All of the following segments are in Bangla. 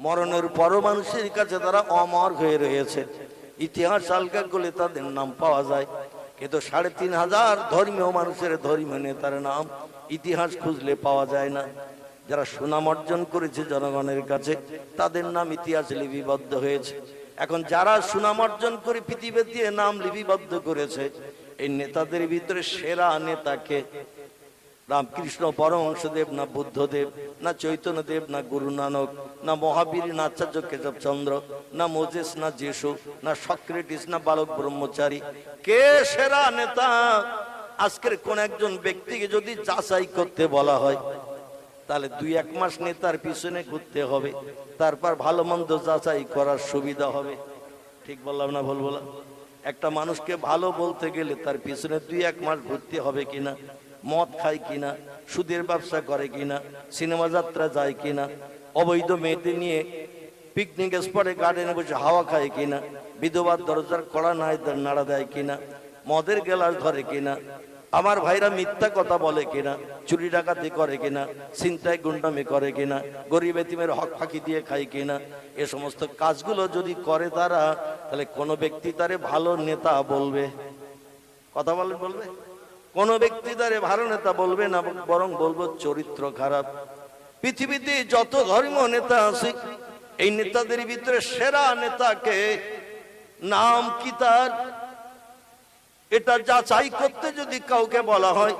মরণের পরও মানুষের কাছে তারা অমর হয়ে রয়েছে। ইতিহাস আলগা করলে তাদের নাম পাওয়া যায়, কিন্তু ৩৫০০ ধর্মীয় মানুষের ধর্মীয় নেতার নাম ইতিহাস খুঁজলে পাওয়া যায় না। যারা সুনাম অর্জন করেছে জনগণের কাছে তাদের নাম ইতিহাসে লিপিবদ্ধ হয়েছে। এখন যারা সুনাম অর্জন করে পৃথিবীতে নাম লিপিবদ্ধ করেছে, এই নেতাদের ভিতরে সেরা নেতাকে? রামকৃষ্ণ পরমহংসদেব, না বুদ্ধদেব, না চৈতন্যদেব, না গুরু নানক, না মহাবীর, না আচার্য কেশবচন্দ্র, না মোজেস, না যিশু, না সক্রেটিস, না বালক ব্রহ্মচারী? কে সেরা নেতা? আজকের কোন একজন ব্যক্তিকে যদি যাচাই করতে বলা হয়, তাহলে ২-১ মাস নেতার পিছনে ঘুরতে হবে, তারপর ভালো মন্দ যাচাই করার সুবিধা হবে। ঠিক বললাম না ভুল বললাম? একটা মানুষকে ভালো বলতে গেলে তার পিছনে ২-১ মাস ঘুরতে হবে কিনা, মদ খায় কিনা, সুদের ব্যবসা করে কিনা, সিনেমা যাত্রা যায় কিনা, অবৈধ মেয়েদের নিয়ে পিকনিক স্পটে গার্ডেনে বসে হাওয়া খায় কিনা, বিধবার দরজার কড়া নাড়া দেয় কিনা, মদের গ্লাস ধরে কিনা, আমার ভাইরা মিথ্যা কথা বলে কিনা, চুরি ডাকাতি করে কিনা, ছিনতাই গুন্ডামি করে কিনা, গরিব এতিমের হক ফাঁকি দিয়ে খায় কিনা, এ সমস্ত কাজগুলো যদি করে তারা, তাহলে কোনো ব্যক্তি তারে ভালো নেতা বলবে? কথা বলবে? কোন ব্যক্তি তারে ভালো নেতা বলবে না, বরং বলবো চরিত্র খারাপ। পৃথিবীতে যত ধর্মীয় নেতা আছে, এই নেতাদের ভিতরে সেরা নেতাকে? নাম কি তার? এটা যাচাই করতে যদি কাউকে বলা হয়,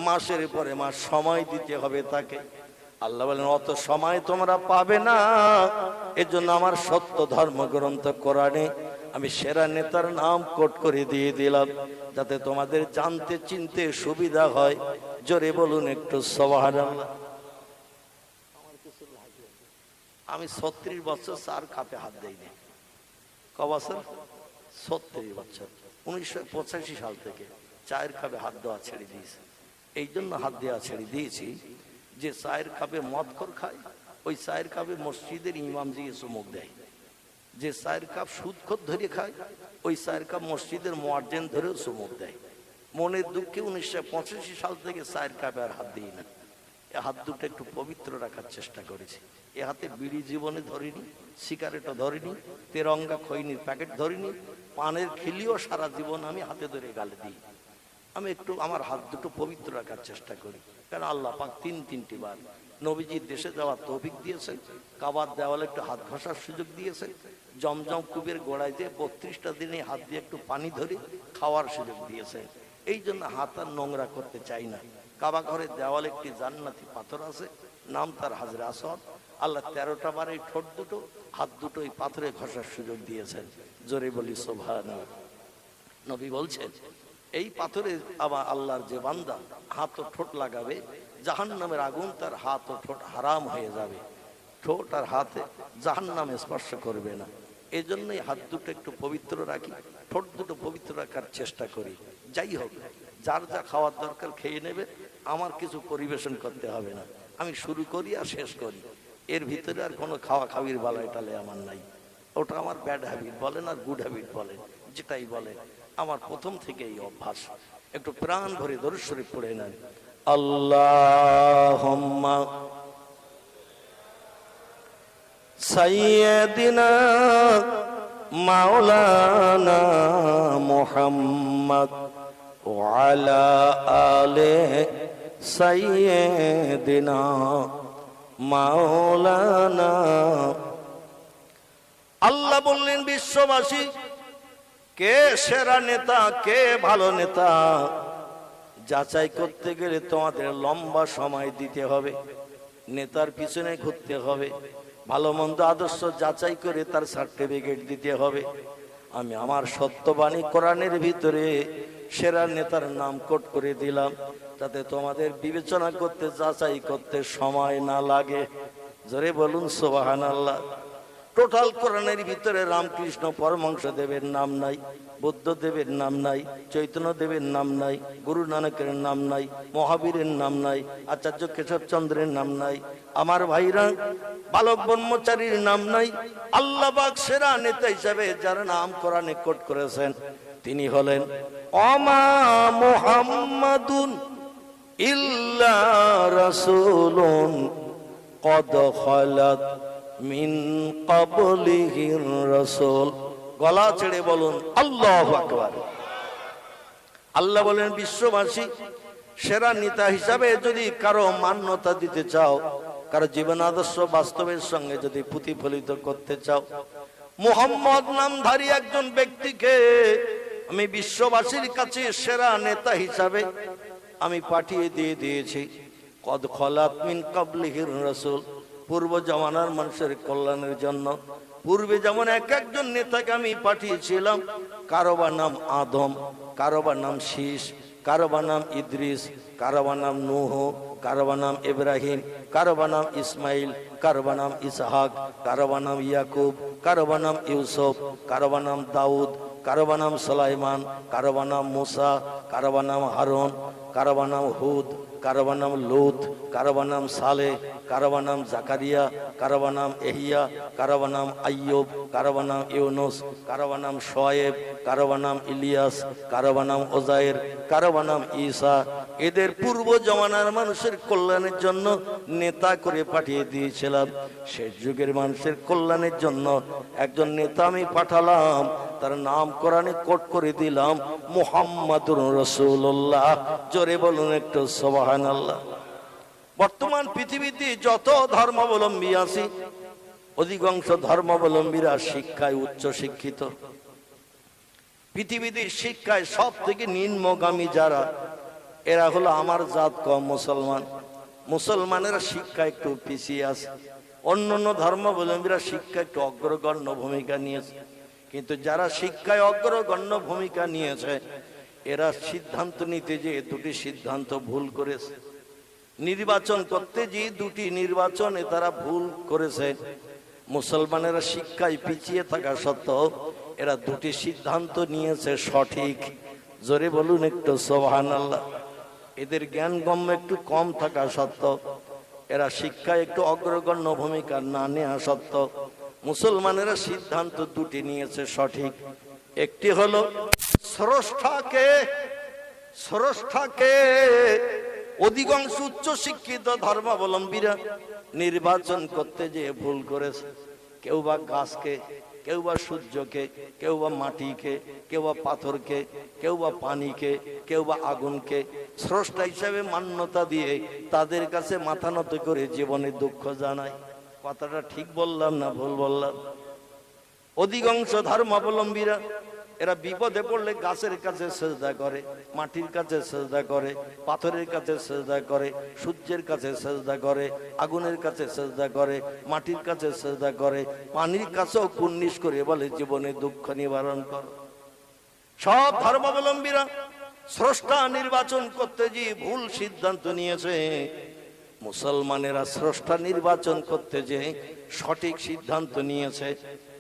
মাসের পরে মাস সময় দিতে হবে তাকে। আল্লাহ বলেন অত সময় তোমরা পাবে না, এজন্য আমার সত্য ধর্মগ্রন্থ কোরআনে আমি সেরা নেতার নাম কোট করে দিয়ে দিলাম, যাতে তোমাদের জানতে চিনতে সুবিধা হয়। জোরে বলুন একটু সুবহানাল্লাহ। আমি ৩৬ বছর চার কাপে হাত দেইনি। ক বছর? ৩৬ বছর। ১৯৮৫ সাল থেকে চায়ের কাপে হাত দেওয়া ছেড়ে দিয়েছে। এই জন্য হাত দেওয়া ছেড়ে দিয়েছি যে চায়ের কাপে মদখোর খায়, ওই চায়ের কাপে মসজিদের ইমাম দিয়ে চুমুক দেয়। যে চায়ের কাপ সুদখোর ধরে খায়, ওই চায়ের কাপ মসজিদের মুয়াজ্জিন ধরেও চুমুক দেয়। মনের দুঃখে ১৯৮৫ সাল থেকে চায়ের কাপে আর হাত দিই না। এ হাত দুটো একটু পবিত্র রাখার চেষ্টা করেছি। এ হাতে বিড়ি জীবনে ধরিনি, সিগারেটও ধরিনি, তেরঙ্গা খৈনির প্যাকেট ধরিনি, পানের খিলিও সারা জীবন আমি হাতে ধরে গালে দিই। আমি একটু আমার হাত দুটো পবিত্র রাখার চেষ্টা করি, কারণ আল্লাহ পাক তিনটি বার নবীজির দেশে যাওয়ার তৌফিক দিয়েছেন, কাবার দেওয়ালে একটু হাত ঘষার সুযোগ দিয়েছেন, জমজম কূপের গোড়ায় দিয়ে ৩২টা দিনে হাত দিয়ে একটু পানি ধরে খাওয়ার সুযোগ দিয়েছেন। এই জন্য হাত আর নোংরা করতে চাই না। কাবা ঘরের দেওয়ালে একটি জান্নাতি পাথর আছে, নাম তার হাজরে আসওয়াদ। আল্লাহ ১৩টা বার এই ঠোঁট দুটো, হাত দুটো এই পাথরে ঘষার সুযোগ দিয়েছেন। জোরে বলি সুবহানাল্লাহ। নবী বলছেন এই পাথরে আবার আল্লাহর যে বান্দা হাত ও ঠোঁট লাগাবে, জাহান্নামের আগুন তার হাত ও ঠোঁট হারাম হয়ে যাবে। ঠোঁট আর হাতে জাহান্নামে স্পর্শ করবে না। এই জন্যই হাত দুটো একটু পবিত্র রাখি, ঠোঁট দুটো পবিত্র রাখার চেষ্টা করি। যাই হোক, যার যা খাওয়ার দরকার খেয়ে নেবে, আমার কিছু পরিবেশন করতে হবে না। আমি শুরু করি আর শেষ করি, এর ভিতরে আর কোনো খাওয়া খাওয়ির বালাই টালে আমার নাই। ওটা আমার ব্যাড হ্যাবিট বলেন আর গুড হ্যাবিট বলেন, যেটাই বলেন, আমার প্রথম থেকে এই অভ্যাস। একটু প্রাণ ভরে দরুদ শরীফ পড়ে নেন। আল্লাহুম্মা সাইয়্যিদিনা মাওলানা মুহাম্মদ ওয়া আলা আলিহি সাইয়্যিদিনা মাওলানা। আল্লাহ বললেন বিশ্ববাসী, কে সেরা নেতা, কে ভালো নেতা, যাচাই করতে গেলে তোমাদের লম্বা সময় দিতে হবে, নেতার পিছনে ঘুরতে হবে, ভালো মন্দ আদর্শ যাচাই করে তার সার্টিফিকেট দিতে হবে। আমি আমার সত্যবাণী কোরআনের ভিতরে সেরা নেতার নাম কোট করে দিলাম, যাতে তোমাদের বিবেচনা করতে, যাচাই করতে সময় না লাগে। জোরে বলুন সুবহানাল্লাহ। টোটাল কোরআনের ভিতরে রামকৃষ্ণ পরমহংসদেবের নাম নাই, বুদ্ধদেবের নাম নাই, চৈতন্যদেবের নাম নাই, গুরু নানকের নাম নাই, মহাবীরের নাম নাই, আচার্য কেশবচন্দ্রের নাম নাই, আমার ভাইরা বালক ব্রহ্মচারীর নাম নাই। আল্লাহ পাক সেরা নেতা হিসাবে যার নাম কোরআনে কোট করেছেন, তিনি হলেন ওমা মুহাম্মাদুন ইল্লা রাসূলুন কদ খালাত মিন ক্বাবলিহির রাসূল। গলা ছেড়ে বলুন আল্লাহু আকবার। আল্লাহ বলেন বিশ্ববাসী সেরা নেতা হিসাবে যদি কারো মান্যতা দিতে চাও, কারো জীবন আদর্শ বাস্তবের সঙ্গে যদি প্রতিফলিত করতে চাও, মুহাম্মদ নামধারী একজন ব্যক্তিকে আমি বিশ্ববাসীর কাছে সেরা নেতা হিসাবে আমি পাঠিয়ে দিয়েছি। কদ খলাত মিন ক্বাবলিহির রাসূল, পূর্ব জামানার মানুষের কল্যাণের জন্য পূর্বে যেমন এক একজন নেতাকে আমি পাঠিয়েছিলাম, কারো বা নাম আদম, কারো বা নাম শীষ, কারো বা নাম ইদ্রিস, কারো বা নাম নূহ, কারো বা নাম ইব্রাহিম, কারো বা নাম ইসমাইল, কারো বা নাম ইসহাক, কারো বা নাম ইয়াকুব, কারো বা নাম ইউসুফ, কারো বা নাম দাউদ, কারো বা নাম সুলাইমান, কারো বা নাম মুসা, কারো বা নাম হারুন, কারো বা নাম হুদ, কারো বা নাম লূত, কারো বা নাম সালেহ, কারো বা নাম জাকারিয়া, কারো বা নাম এহিয়া, কারো বা নাম আইয়ুব, কারো বা নাম ইউনুস, কারো বা নাম শোয়েব, কারো বা নাম ইলিয়াস, কারো বা নাম ওজায়ের, কারো বা নাম ঈসা। এদের পূর্ব জমানার মানুষের কল্যাণের জন্য নেতা করে পাঠিয়ে দিয়েছিলাম। শেষ যুগের মানুষের কল্যাণের জন্য একজন নেতা আমি পাঠালাম, তার নাম কোরআনে কোট করে দিলাম মুহাম্মাদুর রাসূলুল্লাহ। জোরে বলুন একটু সুবহানাল্লাহ। বর্তমান পৃথিবীতে যত ধর্মাবলম্বী আছে, অধিকাংশ ধর্মাবলম্বীরা শিক্ষায় উচ্চ শিক্ষিত। পৃথিবীতে শিক্ষায় সব থেকে নিম্নগামী যারা, এরা হলো আমার জাত কম মুসলমান। মুসলমানেরা শিক্ষা একটু পিছিয়ে আছে, অন্যান্য ধর্মাবলম্বীরা শিক্ষা একটু অগ্রগণ্য ভূমিকা নিয়েছে। কিন্তু যারা শিক্ষায় অগ্রগণ্য ভূমিকা নিয়েছে, এরা সিদ্ধান্ত নিতে যে দুটি সিদ্ধান্ত ভুল করেছে। নির্বাচন করতে যে দুটি নির্বাচনে তারা ভুল করেছে। মুসলমানেরা শিক্ষায় পিছিয়ে থাকা সত্ত্বেও এরা দুটি সিদ্ধান্ত নিয়েছে সঠিক। জোরে বলুন একটু সুবহানাল্লাহ। এদের জ্ঞান গম্য একটু কম থাকা সত্ত্বেও, এরা শিক্ষায় একটু অগ্রগণ্য ভূমিকা না নেওয়া সত্ত্বেও মুসলমানেরা সিদ্ধান্ত দুটি নিয়েছে সঠিক। একটি হলো স্রষ্টাকে অধিকাংশ উচ্চ শিক্ষিত ধর্মাবলম্বীরা নির্বাচন করতে যে ভুল করেছে। কেউ বা গাছকে, কেউ বা সূর্যকে, কেউ বা মাটিকে, কেউ বা পাথরকে, কেউ বা পানিকে, কেউ বা আগুনকে স্রষ্টা হিসাবে মান্যতা দিয়ে তাদের কাছে মাথা নত করে জীবনে দুঃখ জানায়। কথাটা ঠিক বললাম না ভুল বললাম? অধিকাংশ ধর্মাবলম্বীরা এরা বিপদে পড়লে গাছের কাছে সেজদা করে, মাটির কাছে সেজদা করে, পাথরের কাছে সেজদা করে, সূর্যের কাছে সেজদা করে, আগুনের কাছে সেজদা করে, মাটির কাছে সেজদা করে, পানির কাছেও কুর্নিশ করে বলে জীবনে দুঃখ নিবারণ কর। সব ধর্মাবলম্বীরা স্রষ্টা নির্বাচন করতে গিয়ে ভুল সিদ্ধান্ত নিয়েছে। মুসলমানেরা স্রষ্টা নির্বাচন করতে যে সঠিক সিদ্ধান্ত নিয়েছে।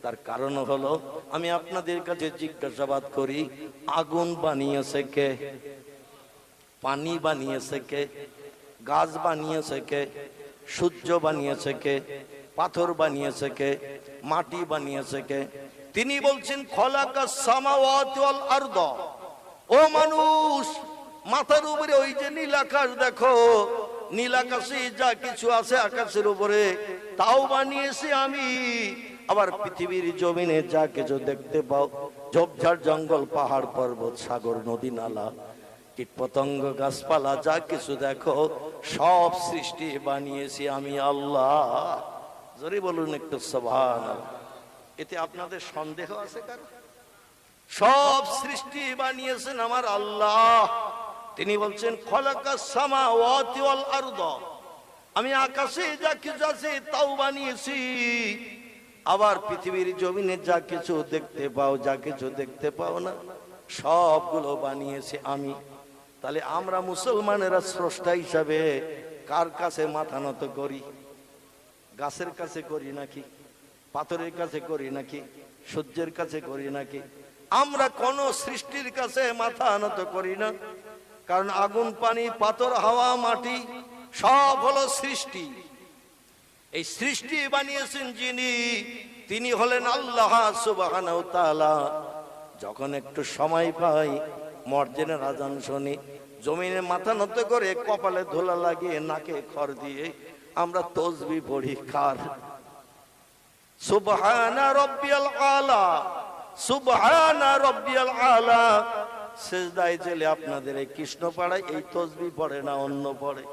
তার কারণ হলো, আমি আপনাদের কাছে জিজ্ঞাসাবাদ করি, আগুন বানিয়েছে কে? পানি বানিয়েছে কে? গাছ বানিয়েছে কে? সূর্য বানিয়েছে কে? পাথর বানিয়েছে কে? মাটি বানিয়েছে কে? তিনি বলছেন খলাকাস সামাওয়াতি ওয়াল আরদ। ও মানুষ, মাথার উপরে ওই যে নীল আকাশ দেখো, নীল আকাশে যা কিছু আছে আকাশের উপরে তাও বানিয়েছি আমি। আবার পৃথিবীর জমিনে যা কিছু দেখতে পাও, ঝোপঝাড়, জঙ্গল, পাহাড়, পর্বত, সাগর, নদী, নালা, কীট পতঙ্গ, গাছপালা, যা কিছু দেখো সব সৃষ্টি বানিয়েছি আমি আল্লাহ। জোরে বলুন একটু সুবহানাল্লাহ। এতে আপনাদের সন্দেহ আছে কারো? সব সৃষ্টি বানিয়েছেন আমার আল্লাহ। তিনি বলছেন খলাকাস সামাওয়াতি ওয়াল আরদ, আমি আকাশে যা কিছু আছে তাও বানিয়েছি। আবার পৃথিবীর জমিনে যা কিছু দেখতে পাও, যা কিছু দেখতে পাও না, সবগুলো বানিয়েছি আমি। তাহলে আমরা মুসলমানেরা স্রষ্টা হিসাবে কার কাছে মাথা নত করি? গাছের কাছে করি নাকি? পাথরের কাছে করি নাকি? সূর্যের কাছে করি নাকি? আমরা কোন সৃষ্টির কাছে মাথা নত করি না। কারণ আগুন, পানি, পাথর, হাওয়া, মাটি সব হলো সৃষ্টি। এই সৃষ্টি বানিয়েছেন যিনি, তিনি হলেন আল্লাহ সুবহানাহু ওয়া তাআলা। যখন একটু সময় পাই, মর্জিনের আজান শুনি, জমিনে মাথা নত করে কপালে ধুলা লাগিয়ে নাকে খড় দিয়ে আমরা তসবিহ পড়ি। কার? সুবহানা রাব্বিয়াল আলা, সুবহানা রাব্বিয়াল আলা। সেজদায় চলে আপনাদের এই কৃষ্ণ পাড়ায় এই তসবিহ পড়ে না, অন্য পড়ে?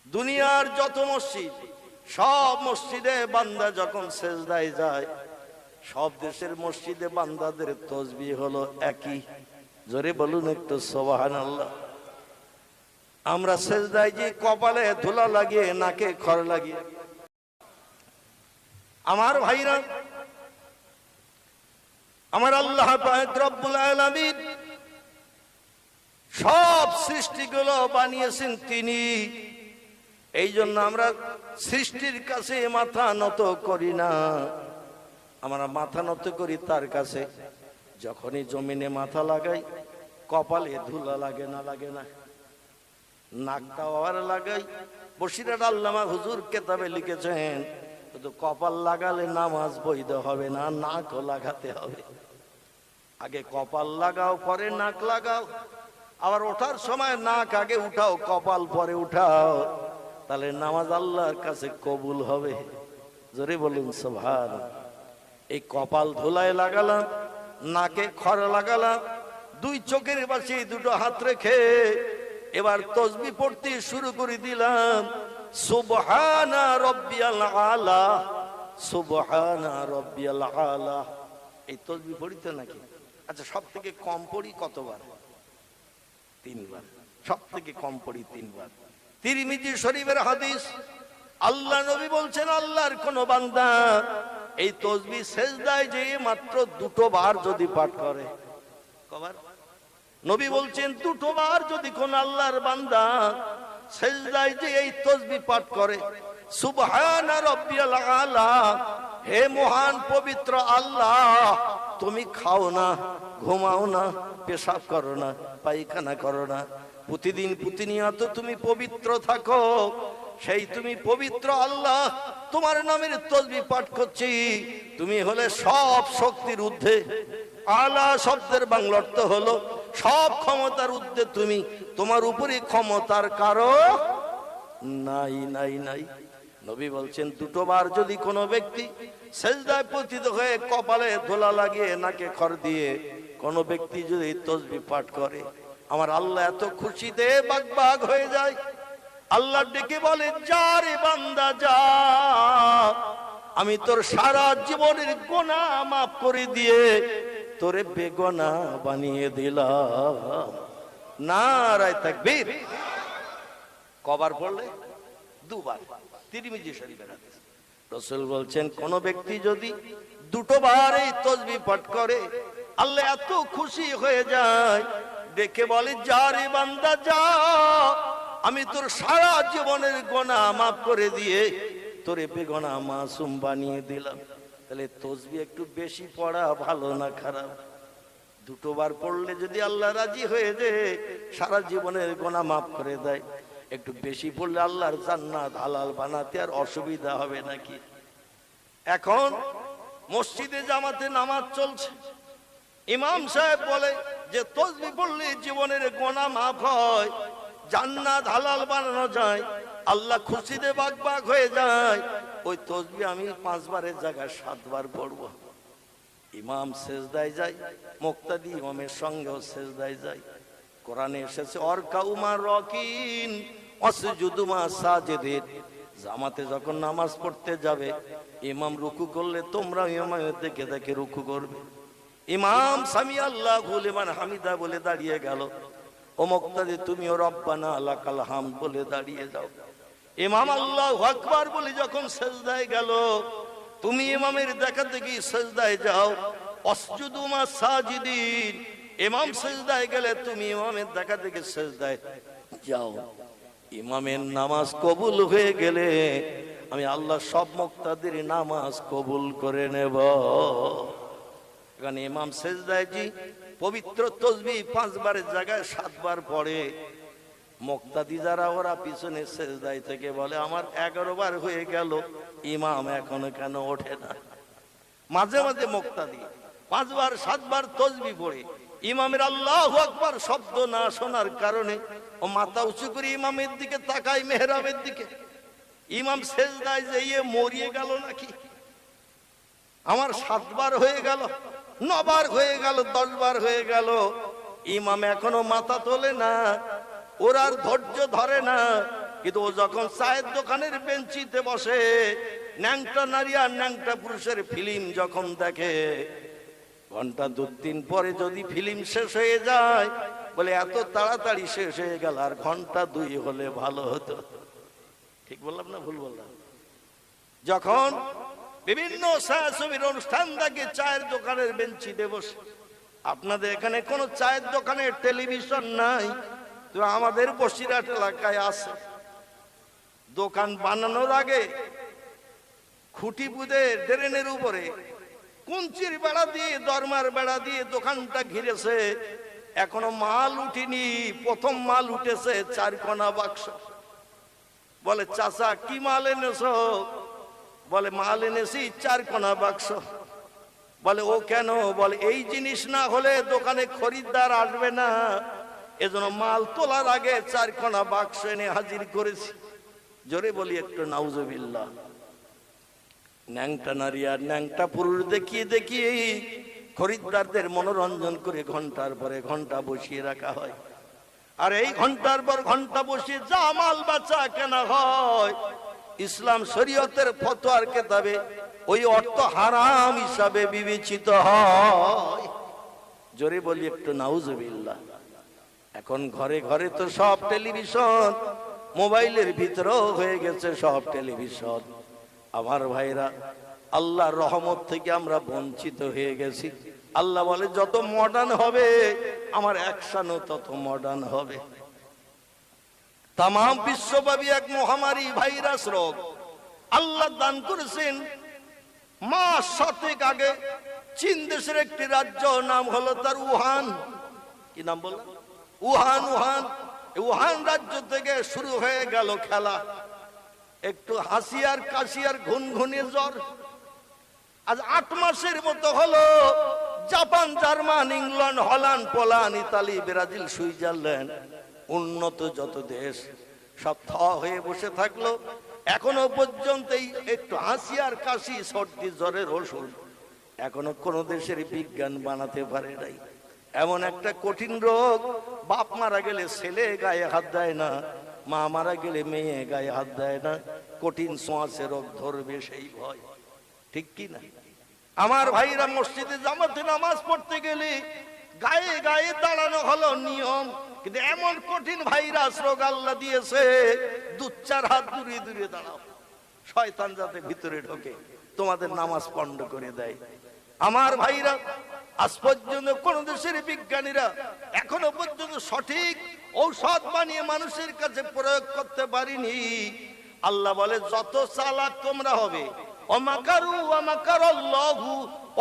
দুনিয়ার যত মসজিদ, সব মসজিদে বান্দা যখন সেজদায় যায়, সব দেশের মসজিদে বান্দাদের তসবিহ হলো একই। জোরে বলুন একটু সুবহানাল্লাহ। আমরা সেজদায় যে কপালে ধুলা লাগিয়ে, নাকে খড় লাগিয়ে, আমার ভাইরা, আমার আল্লাহ পাক রব্বুল আলামিন সব সৃষ্টিগুলো বানিয়েছেন তিনি। এই জন্য আমরা সৃষ্টির কাছে মাথা নত করি না, আমরা মাথা নত করি তার কাছে। যখনই জমিনে মাথা লাগাই, কপালে ধুলা লাগে না? লাগে না? নাকটাও আবার লাগাই। বসিরহাট আল্লামা হুজুর কেতাবে লিখেছেন, শুধু কপাল লাগালে নামাজ বৈধ হবে না, নাকও লাগাতে হবে। আগে কপাল লাগাও, পরে নাক লাগাও। আবার ওঠার সময় নাক আগে উঠাও, কপাল পরে উঠাও, তাহলে নামাজ আল্লাহর কাছে কবুল হবে। জোরে বলুন সুবহানাল্লাহ। এই কপাল ধুলায় লাগালাম, নাকে খড় লাগালাম, দুই চোখের পাশে দুটো হাত রেখে এবার তসবিহ পড়তে শুরু করে দিলাম। সুবহানা রাব্বিয়াল আলা, সুবহানা রাব্বিয়াল আলা। এই তসবিহ পড়িতে নাকি? আচ্ছা, সব থেকে কম পড়ি কতবার? 3 বার। সব থেকে কম পড়ি 3 বার। তিরমিজি শরীফের হাদিস, আল্লাহ নবী বলছেন, আল্লাহর কোন বান্দা এই তসবিহ সেজদায় যে মাত্র 2 বার যদি পাঠ করে, কবার? নবী বলছেন 2 বার যদি কোন আল্লাহর বান্দা সেজদায় যে এই তসবিহ পাঠ করে, সুবহানা রাব্বিয়াল আলা, হে মহান পবিত্র আল্লাহ, তুমি খাও না, ঘুমাও না, পেশাব করো না, পায়খানা করো না, প্রতিদিন প্রতিনিয়ত তুমি পবিত্র থাকো, সেই তুমি পবিত্র আল্লাহ, তোমার নামের তসবিহ পাঠ করছি। তুমি হলে সব শক্তির ঊর্ধ্বে। আলা শব্দের বাংলা অর্থ হলো সব ক্ষমতার ঊর্ধ্বে তুমি, তোমার উপরে ক্ষমতার কারো নাই নাই নাই। নবী বলছেন 2 বার যদি কোনো ব্যক্তি সেজদায় পতিত হয়ে কপালে ধুলা লাগিয়ে, নাকে খড় দিয়ে কোনো ব্যক্তি যদি তসবিহ পাঠ করে, আমার আল্লাহ এত খুশিতে বাগবাগ হয়ে যায়। আল্লাহ ডেকে বলে, যা রে বান্দা যা, আমি তোর সারা জীবনের গুনাহ মাফ করে দিয়ে তোরে বেগুনাহ বানিয়ে দিলাম। নারায়ে তাকবীর। কবার পড়লে? 2 বার। তিরমিজি শরীফের হাদিস। রাসূল বলছেন, কোন ব্যক্তি যদি 2 বার এই তসবিহ পাঠ করে, আল্লাহ এত খুশি হয়ে যায়, ডেকে বলে, যা রে বান্দা যা, আমি তোর সারা জীবনের গুনাহ মাফ করে দিয়ে তোরে বেগুনাহ মাসুম বানিয়ে দিলাম। তাহলে তসবিহ একটু বেশি পড়া ভালো না খারাপ? 2 বার পড়লে যদি আল্লাহ রাজি হয়ে যায়, সারা জীবনের গুনাহ মাফ করে দেয়, একটু বেশি পড়লে আল্লাহর জান্নাত হালাল বানাতে আর অসুবিধা হবে নাকি? এখন মসজিদে জামাতে নামাজ চলছে, ইমাম সাহেব বলে যে তসবিহ পড়লে জীবনের গুনাহ মাফ হয়, জান্নাত হালাল বানানো যায়, আল্লাহ খুশিতে বাগবাগ হয়ে যায়। ওই তসবিহ আমি 5 বারের জায়গায় 7 বার পড়ব। ইমাম সেজদায় যায়, মুক্তাদি ইমামের সঙ্গেও সেজদায় যায়। কোরআনে এসেছে, অরকাউ মা রাকিন ওয়াসজুদু মা সাজিদিন। জামাতে যখন নামাজ পড়তে যাবে, ইমাম রুকু করলে তোমরা ইমামের দেখে দেখে রুকু করবে। ইমাম সামি আল্লাহু লিমান হামিদা বলে দাঁড়িয়ে গেল, ও মুক্তাদি তুমিও রব্বানা লাকাল হামদ বলে দাঁড়িয়ে যাও। ইমাম আল্লাহু আকবার বলে যখন সেজদায় গেল, তুমি ইমামের দেখা দেখি সেজদায় যাও। ওয়াসজুদু মা সাজিদিন, ইমাম সেজদায় গেলে তুমি ইমামের দেখা দেখি সেজদায় যাও। ইমামের নামাজ কবুল হয়ে গেলে আমি আল্লাহ সব মুক্তাদির নামাজ কবুল করে নেব। এখানে ইমাম সেজদায় জি পবিত্র তসবিহ 5 বারের জায়গায় 7 বার পড়ে। মুক্তাদি যারা ওরা পিছনে সেজদায় থেকে বলে, আমার 11 বার হয়ে গেল, ইমাম এখনো কেন ওঠে না? মাঝে মাঝে মুক্তাদি 5 বার 7 বার তসবিহ পড়ে ইমামের আল্লাহু আকবার শব্দ না শোনার কারণে ও মাথা উঁচু করে ইমামের দিকে তাকায়, মেহরাবের দিকে। ইমাম সেজদায় যেয়ে মরিয়ে গেল নাকি? আমার 7 বার হয়ে গেল, 9 বার হয়ে গেল, 10 বার হয়ে গেল, ইমাম এখনো মাথা তোলে না, ওর আর ধৈর্য ধরে না। কিন্তু ও যখন চায়ের দোকানের বেঞ্চিতে বসে, ন্যাংটা নারী আর ন্যাংটা পুরুষের ফিল্ম যখন দেখে, ঘন্টা 2-3 পরে যদি ফিল্ম শেষ হয়ে যায়, বলে এত তাড়াতাড়ি শেষ হয়ে গেল, আর ঘন্টা 2 হলে ভালো হতো। ঠিক বললাম না ভুল বললাম? যখন বিভিন্ন ছায়াছবির অনুষ্ঠান থাকে চায়ের দোকানের বেঞ্চিতে বসে, আপনাদের এখানে কোন চায়ের দোকানে টেলিভিশন নাই, তো আমাদের বসিরহাট এলাকায় আছে। দোকান বানানোর আগে খুঁটি পুঁতে ড্রেনের উপরে কুঞ্চির বেড়া দিয়ে, দরমার বেড়া দিয়ে দোকানটা ঘিরেছে। এখনো মাল উঠিনি, প্রথম মাল উঠেছে 4 কোনা বাক্স। বলে চাচা কি মাল এনেছো? বলে মাল এনেছি 4 কোনা বাক্স। বলে ও কেন? বলে এই জিনিস না হলে দোকানে খরিদ্দার আসবে না, এজন্য মাল তোলার আগে 4 কোনা বাক্স এনে হাজির করেছি। জোরে বলি একটু নাউজুবিল্লাহ। ন্যাংটা নারী আর ন্যাংটা পুরুষ দেখিয়ে দেখিয়ে খরিদ্দারদের মনোরঞ্জন করে ঘন্টার পরে ঘন্টা বসিয়ে রাখা হয়। আর এই ঘন্টার পর ঘন্টা বসিয়ে যা মাল বাঁচা কেনা হয়, ইসলাম শরীয়তের ফতোয়ার কিতাবে ওই অর্থ হারাম হিসাবে বিবেচিত হয়। জোরে বলি একটু নাউজুবিল্লাহ। এখন ঘরে ঘরে তো সব টেলিভিশন, মোবাইলের ভিতরেও হয়ে গেছে সব টেলিভিশন। আমার ভাইরা, আল্লাহর রহমত থেকে আমরা বঞ্চিত হয়ে গেছি। আল্লাহ বলে যত মডার্ন হবে আমার অ্যাকশনও তত মডার্ন হবে। তাম বিশ্বব্যাপী এক মহামারী ভাইরাস রোগ আল্লাহ দান করেছেন। মাস 7 আগে চীন দেশের একটি রাজ্য, নাম হলো তার উহান। কি নাম বললাম? উহান। উহান রাজ্য থেকে শুরু হয়ে গেল খেলা। একটু হাসি আর কাশি আর ঘুনঘুনে জ্বর। আজ 8 মাসের মতো হলো Japan, German, England, Holland, Poland, Italy, Brazil, Switzerland, উন্নত যত দেশ সব থ হয়ে বসে থাকলো। এখনো পর্যন্ত একটু হাসি আর কাশি, সর্দি জ্বরের ওষুধ এখনো কোন দেশের বিজ্ঞান বানাতে পারে নাই। এমন একটা কঠিন রোগ, বাপ মারা গেলে ছেলে গায়ে হাত দেয় না, মা মারা গেলে মেয়ে গায়ে হাত দেয় না। কঠিন ছোঁয়াচে রোগ ধরবে সেই ভয়। ঠিক কি না? আমার ভাইরা, মসজিদে জামাতে নামাজ পড়তে গেলে গায়ে গায়ে দাঁড়ানো হলো নিয়ম, কিন্তু এমন কঠিন ভাইরাস রোগ আল্লাহ দিয়েছে, 2-4 হাত দূরে দূরে দাঁড়াও, শয়তান যাতে ভিতরে ঢোকে, তোমাদের নামাজ পণ্ড করে দেয়। আমার ভাইরা, আজ পর্যন্ত কোন দেশের বিজ্ঞানীরা এখনো পর্যন্ত সঠিক ঔষধ বানিয়ে মানুষের কাছে প্রয়োগ করতে পারিনি। আল্লাহ বলে যত চালাক তোমরা হবে, ওমাকারু ওয়ামাকারাল্লাহু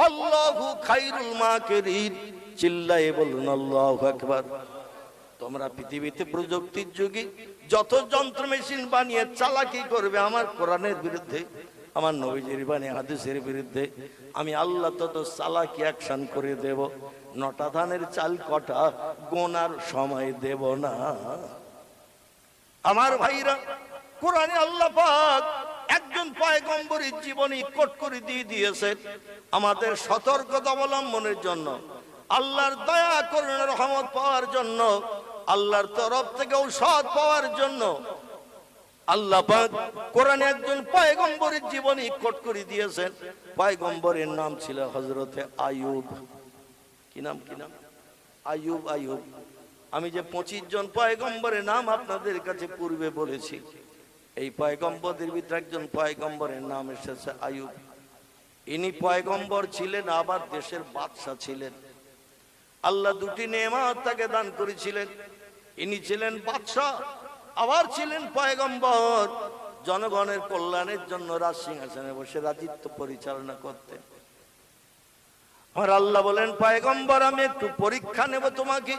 আল্লাহু খায়রুল মাকিরিন। চিল্লায়ে বলুন আল্লাহু আকবার। তোমরা পৃথিবীতে প্রযুক্তির যুগে যত যন্ত্র মেশিন বানিয়ে চালাকি করবে আমার কোরআনের বিরুদ্ধে, আমার নবীজির বাণী হাদিসের বিরুদ্ধে, আমি আল্লাহ তত চালাকি অ্যাকশন করে দেব। 9টা ধানের চাল কটা গোনার সময় দেব না। আমার ভাইরা, কোরআনে আল্লাহ পাক একজন পয়গম্বরের জীবনী কোট করে দিয়ে দিয়েছে আমাদের সতর্কতা অবলম্বনের জন্য, আল্লাহর দয়া করুণা রহমত পাওয়ার জন্য, আল্লাহর তরফ থেকে ঔষধ পাওয়ার জন্য। আল্লাহ পাক কোরআনে একজন পয়গম্বরের জীবনী কোট করে দিয়েছেন। পয়গম্বরের নাম ছিল হযরতে আইয়ুব। কি নাম? আইয়ুব। আমি যে 25 জন পয়গম্বরের নাম আপনাদের কাছে পূর্বে বলেছি, এই পয়গম্বরদের ভিতরে একজন পয়গম্বরের নাম এসেছে আইয়ুব। ইনি পয়গম্বর ছিলেন, আবার দেশের বাদশা ছিলেন। আল্লাহ 2টি নেয়ামত তাকে দান করেছিলেন। ইনি ছিলেন বাদশা, আবার ছিলেন পয়গম্বর। জনগণের কল্যাণের জন্য রাজ সিংহাসনে বসে রাজত্ব পরিচালনা করতেন। আর আল্লাহ বলেন, পয়গম্বর আমি একটু পরীক্ষা নেব তোমাকে।